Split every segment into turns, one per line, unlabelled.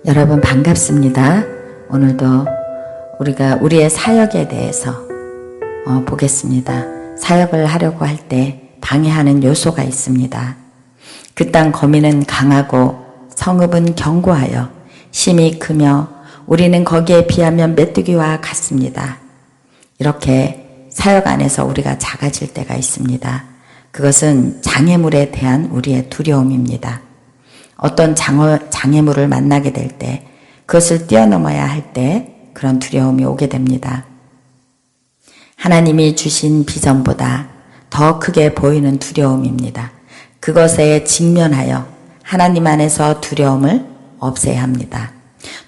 여러분 반갑습니다. 오늘도 우리가 우리의 사역에 대해서 보겠습니다. 사역을 하려고 할 때 방해하는 요소가 있습니다. 그 땅 거민은 강하고 성읍은 견고하여 심이 크며 우리는 거기에 비하면 메뚜기와 같습니다. 이렇게 사역 안에서 우리가 작아질 때가 있습니다. 그것은 장애물에 대한 우리의 두려움입니다. 어떤 장애물을 만나게 될 때 그것을 뛰어넘어야 할 때 그런 두려움이 오게 됩니다. 하나님이 주신 비전보다 더 크게 보이는 두려움입니다. 그것에 직면하여 하나님 안에서 두려움을 없애야 합니다.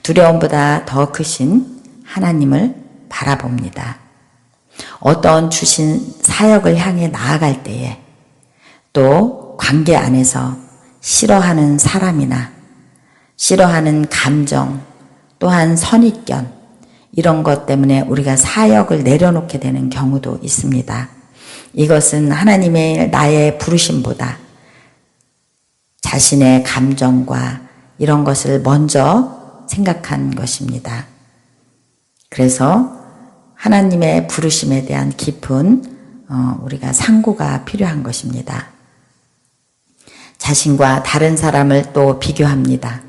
두려움보다 더 크신 하나님을 바라봅니다. 어떤 주신 사역을 향해 나아갈 때에 또 관계 안에서 싫어하는 사람이나 싫어하는 감정 또한 선입견 이런 것 때문에 우리가 사역을 내려놓게 되는 경우도 있습니다. 이것은 하나님의 나의 부르심보다 자신의 감정과 이런 것을 먼저 생각한 것입니다. 그래서 하나님의 부르심에 대한 깊은 우리가 상고가 필요한 것입니다. 자신과 다른 사람을 또 비교합니다.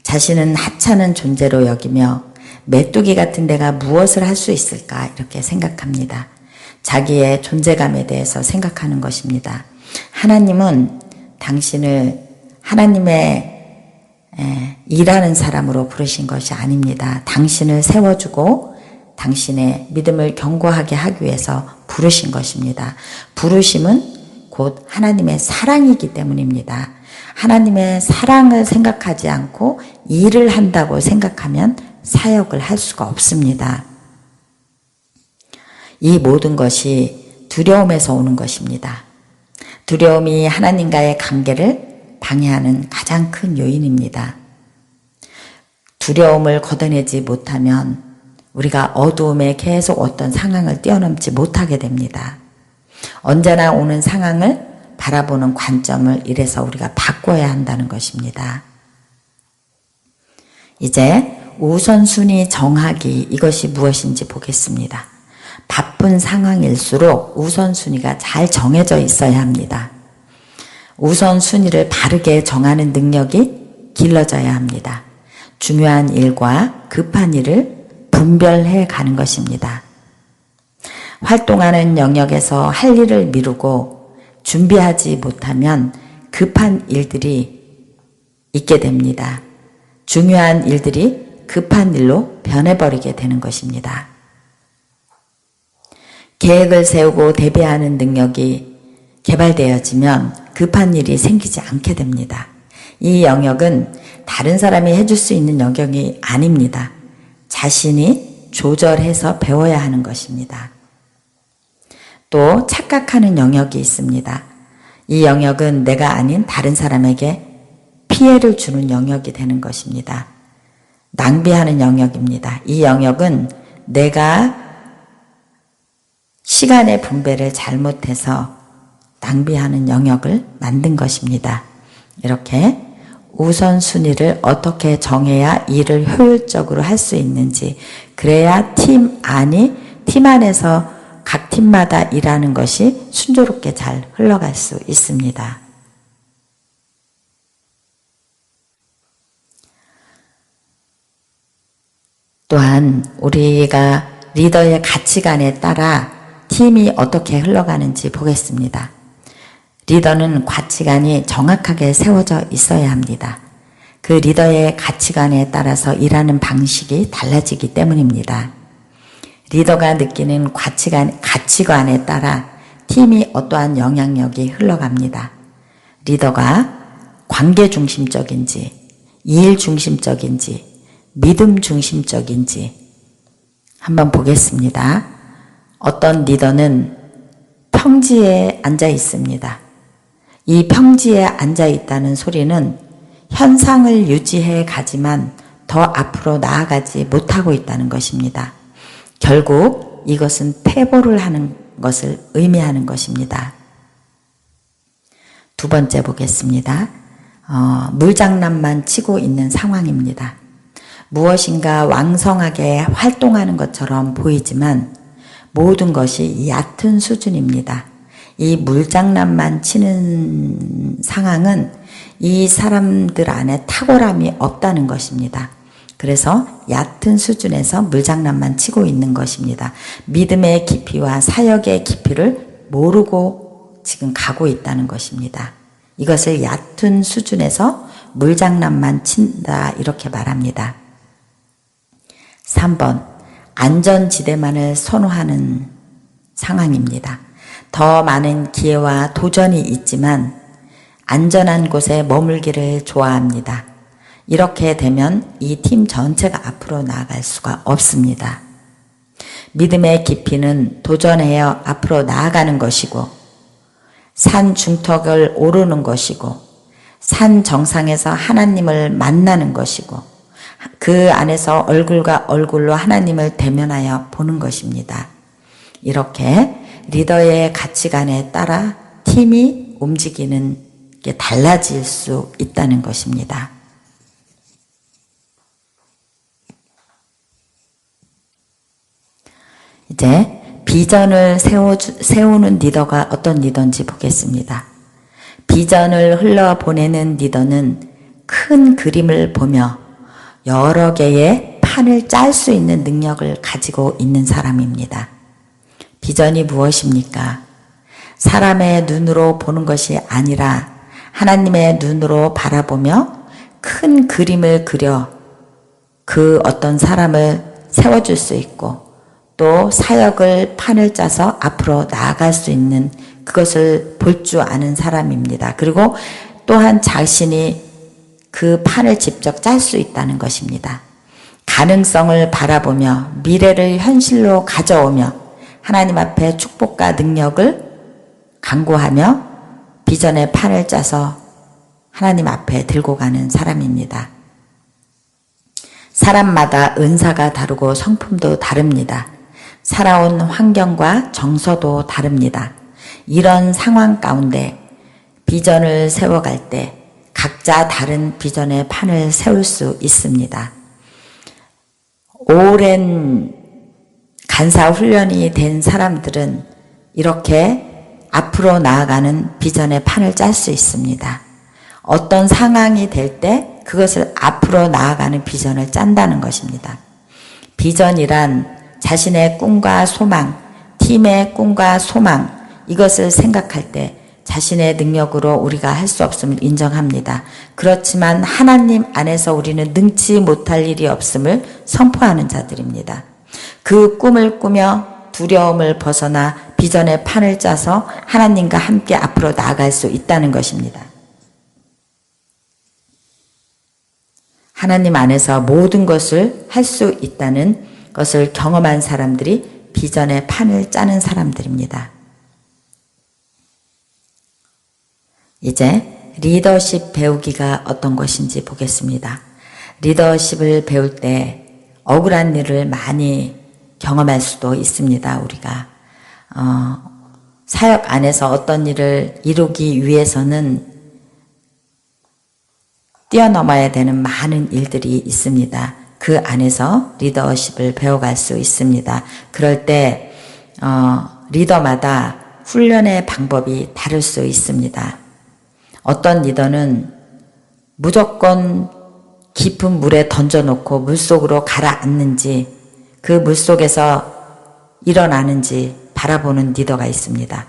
자신은 하찮은 존재로 여기며 메뚜기 같은 내가 무엇을 할 수 있을까 이렇게 생각합니다. 자기의 존재감에 대해서 생각하는 것입니다. 하나님은 당신을 하나님의 일하는 사람으로 부르신 것이 아닙니다. 당신을 세워주고 당신의 믿음을 견고하게 하기 위해서 부르신 것입니다. 부르심은 곧 하나님의 사랑이기 때문입니다. 하나님의 사랑을 생각하지 않고 일을 한다고 생각하면 사역을 할 수가 없습니다. 이 모든 것이 두려움에서 오는 것입니다. 두려움이 하나님과의 관계를 방해하는 가장 큰 요인입니다. 두려움을 걷어내지 못하면 우리가 어두움에 계속 어떤 상황을 뛰어넘지 못하게 됩니다. 언제나 오는 상황을 바라보는 관점을 이래서 우리가 바꿔야 한다는 것입니다. 이제 우선순위 정하기 이것이 무엇인지 보겠습니다. 바쁜 상황일수록 우선순위가 잘 정해져 있어야 합니다. 우선순위를 바르게 정하는 능력이 길러져야 합니다. 중요한 일과 급한 일을 분별해 가는 것입니다. 활동하는 영역에서 할 일을 미루고 준비하지 못하면 급한 일들이 있게 됩니다. 중요한 일들이 급한 일로 변해버리게 되는 것입니다. 계획을 세우고 대비하는 능력이 개발되어지면 급한 일이 생기지 않게 됩니다. 이 영역은 다른 사람이 해줄 수 있는 영역이 아닙니다. 자신이 조절해서 배워야 하는 것입니다. 또 착각하는 영역이 있습니다. 이 영역은 내가 아닌 다른 사람에게 피해를 주는 영역이 되는 것입니다. 낭비하는 영역입니다. 이 영역은 내가 시간의 분배를 잘못해서 낭비하는 영역을 만든 것입니다. 이렇게 우선순위를 어떻게 정해야 일을 효율적으로 할 수 있는지, 그래야 팀 안에서 각 팀마다 일하는 것이 순조롭게 잘 흘러갈 수 있습니다. 또한 우리가 리더의 가치관에 따라 팀이 어떻게 흘러가는지 보겠습니다. 리더는 가치관이 정확하게 세워져 있어야 합니다. 그 리더의 가치관에 따라서 일하는 방식이 달라지기 때문입니다. 리더가 느끼는 가치관에 따라 팀이 어떠한 영향력이 흘러갑니다. 리더가 관계 중심적인지, 일 중심적인지, 믿음 중심적인지 한번 보겠습니다. 어떤 리더는 평지에 앉아 있습니다. 이 평지에 앉아 있다는 소리는 현상을 유지해 가지만 더 앞으로 나아가지 못하고 있다는 것입니다. 결국 이것은 퇴보를 하는 것을 의미하는 것입니다. 두 번째 보겠습니다. 물장난만 치고 있는 상황입니다. 무엇인가 왕성하게 활동하는 것처럼 보이지만 모든 것이 얕은 수준입니다. 이 물장난만 치는 상황은 이 사람들 안에 탁월함이 없다는 것입니다. 그래서 얕은 수준에서 물장난만 치고 있는 것입니다. 믿음의 깊이와 사역의 깊이를 모르고 지금 가고 있다는 것입니다. 이것을 얕은 수준에서 물장난만 친다 이렇게 말합니다. 3번, 안전지대만을 선호하는 상황입니다. 더 많은 기회와 도전이 있지만 안전한 곳에 머물기를 좋아합니다. 이렇게 되면 이 팀 전체가 앞으로 나아갈 수가 없습니다. 믿음의 깊이는 도전하여 앞으로 나아가는 것이고 산 중턱을 오르는 것이고 산 정상에서 하나님을 만나는 것이고 그 안에서 얼굴과 얼굴로 하나님을 대면하여 보는 것입니다. 이렇게 리더의 가치관에 따라 팀이 움직이는 게 달라질 수 있다는 것입니다. 이제 비전을 세우는 리더가 어떤 리더인지 보겠습니다. 비전을 흘러보내는 리더는 큰 그림을 보며 여러 개의 판을 짤 수 있는 능력을 가지고 있는 사람입니다. 비전이 무엇입니까? 사람의 눈으로 보는 것이 아니라 하나님의 눈으로 바라보며 큰 그림을 그려 그 어떤 사람을 세워줄 수 있고 또 사역을 판을 짜서 앞으로 나아갈 수 있는 그것을 볼 줄 아는 사람입니다. 그리고 또한 자신이 그 판을 직접 짤 수 있다는 것입니다. 가능성을 바라보며 미래를 현실로 가져오며 하나님 앞에 축복과 능력을 강구하며 비전의 판을 짜서 하나님 앞에 들고 가는 사람입니다. 사람마다 은사가 다르고 성품도 다릅니다. 살아온 환경과 정서도 다릅니다. 이런 상황 가운데 비전을 세워갈 때 각자 다른 비전의 판을 세울 수 있습니다. 오랜 간사 훈련이 된 사람들은 이렇게 앞으로 나아가는 비전의 판을 짤 수 있습니다. 어떤 상황이 될 때 그것을 앞으로 나아가는 비전을 짠다는 것입니다. 비전이란 자신의 꿈과 소망, 팀의 꿈과 소망 이것을 생각할 때 자신의 능력으로 우리가 할 수 없음을 인정합니다. 그렇지만 하나님 안에서 우리는 능치 못할 일이 없음을 선포하는 자들입니다. 그 꿈을 꾸며 두려움을 벗어나 비전의 판을 짜서 하나님과 함께 앞으로 나아갈 수 있다는 것입니다. 하나님 안에서 모든 것을 할 수 있다는 것을 경험한 사람들이 비전의 판을 짜는 사람들입니다. 이제 리더십 배우기가 어떤 것인지 보겠습니다. 리더십을 배울 때 억울한 일을 많이 경험할 수도 있습니다. 우리가 사역 안에서 어떤 일을 이루기 위해서는 뛰어넘어야 되는 많은 일들이 있습니다. 그 안에서 리더십을 배워갈 수 있습니다. 그럴 때 리더마다 훈련의 방법이 다를 수 있습니다. 어떤 리더는 무조건 깊은 물에 던져놓고 물속으로 가라앉는지 그 물속에서 일어나는지 바라보는 리더가 있습니다.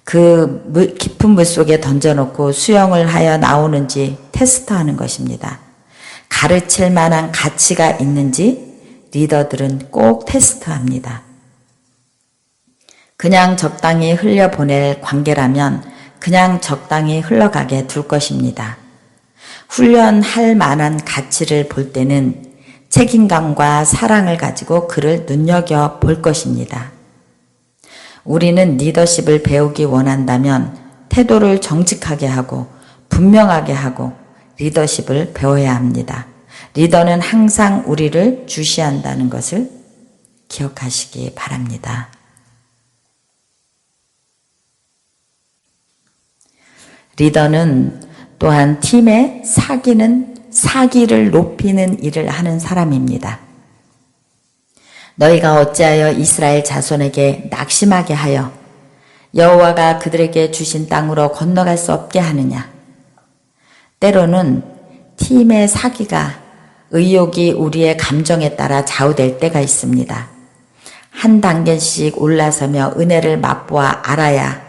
그 깊은 물속에 던져놓고 수영을 하여 나오는지 테스트하는 것입니다. 가르칠 만한 가치가 있는지 리더들은 꼭 테스트합니다. 그냥 적당히 흘려보낼 관계라면 그냥 적당히 흘러가게 둘 것입니다. 훈련할 만한 가치를 볼 때는 책임감과 사랑을 가지고 그를 눈여겨볼 것입니다. 우리는 리더십을 배우기 원한다면 태도를 정직하게 하고 분명하게 하고 리더십을 배워야 합니다. 리더는 항상 우리를 주시한다는 것을 기억하시기 바랍니다. 리더는 또한 팀의 사기는 사기를 높이는 일을 하는 사람입니다. 너희가 어찌하여 이스라엘 자손에게 낙심하게 하여 여호와가 그들에게 주신 땅으로 건너갈 수 없게 하느냐. 때로는 팀의 사기가 의욕이 우리의 감정에 따라 좌우될 때가 있습니다. 한 단계씩 올라서며 은혜를 맛보아 알아야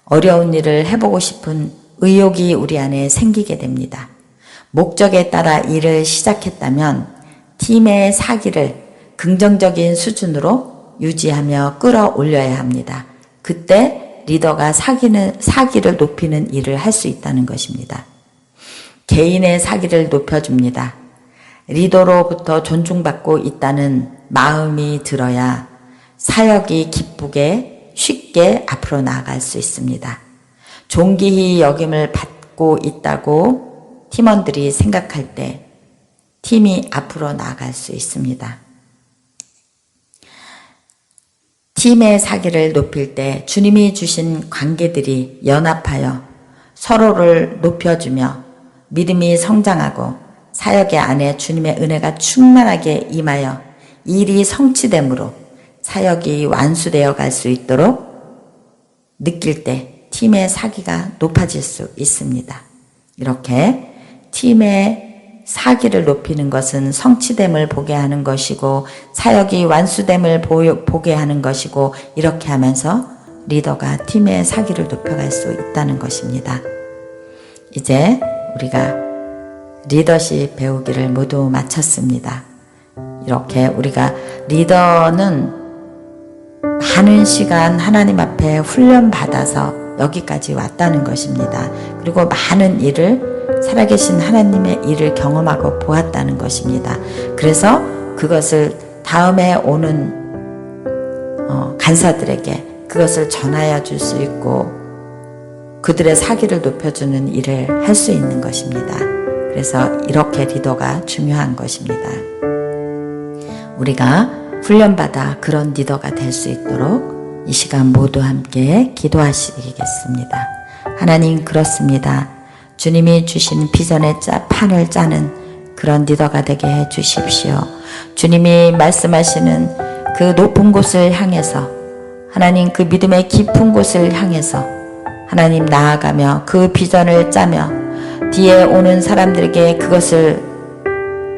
어려운 일을 해보고 싶은 의욕이 우리 안에 생기게 됩니다. 목적에 따라 일을 시작했다면 팀의 사기를 긍정적인 수준으로 유지하며 끌어올려야 합니다. 그때 리더가 사기를 높이는 일을 할 수 있다는 것입니다. 개인의 사기를 높여줍니다. 리더로부터 존중받고 있다는 마음이 들어야 사역이 기쁘게 쉽게 앞으로 나아갈 수 있습니다. 존귀히 여김을 받고 있다고 팀원들이 생각할 때 팀이 앞으로 나아갈 수 있습니다. 팀의 사기를 높일 때 주님이 주신 관계들이 연합하여 서로를 높여주며 믿음이 성장하고 사역의 안에 주님의 은혜가 충만하게 임하여 일이 성취됨으로 사역이 완수되어 갈 수 있도록 느낄 때 팀의 사기가 높아질 수 있습니다. 이렇게 팀의 사기를 높이는 것은 성취됨을 보게 하는 것이고 사역이 완수됨을 보게 하는 것이고 이렇게 하면서 리더가 팀의 사기를 높여갈 수 있다는 것입니다. 이제 우리가 리더십 배우기를 모두 마쳤습니다. 이렇게 우리가 리더는 많은 시간 하나님 앞에 훈련받아서 여기까지 왔다는 것입니다. 그리고 많은 일을 살아계신 하나님의 일을 경험하고 보았다는 것입니다. 그래서 그것을 다음에 오는 간사들에게 그것을 전하여 줄 수 있고 그들의 사기를 높여주는 일을 할 수 있는 것입니다. 그래서 이렇게 리더가 중요한 것입니다. 우리가 훈련받아 그런 리더가 될 수 있도록 이 시간 모두 함께 기도하시겠습니다. 하나님, 그렇습니다. 주님이 주신 비전의 판을 짜는 그런 리더가 되게 해 주십시오. 주님이 말씀하시는 그 높은 곳을 향해서 하나님 그 믿음의 깊은 곳을 향해서 하나님 나아가며 그 비전을 짜며 뒤에 오는 사람들에게 그것을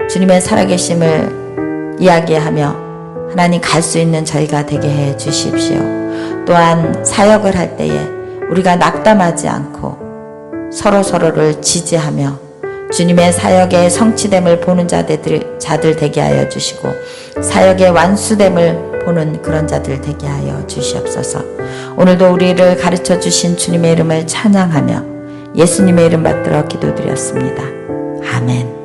주님의 살아계심을 이야기하며 하나님 갈 수 있는 저희가 되게 해 주십시오. 또한 사역을 할 때에 우리가 낙담하지 않고 서로를 지지하며 주님의 사역의 성취됨을 보는 자들 되게 하여 주시고 사역의 완수됨을 보는 그런 자들 되게 하여 주시옵소서. 오늘도 우리를 가르쳐 주신 주님의 이름을 찬양하며 예수님의 이름 받들어 기도드렸습니다. 아멘.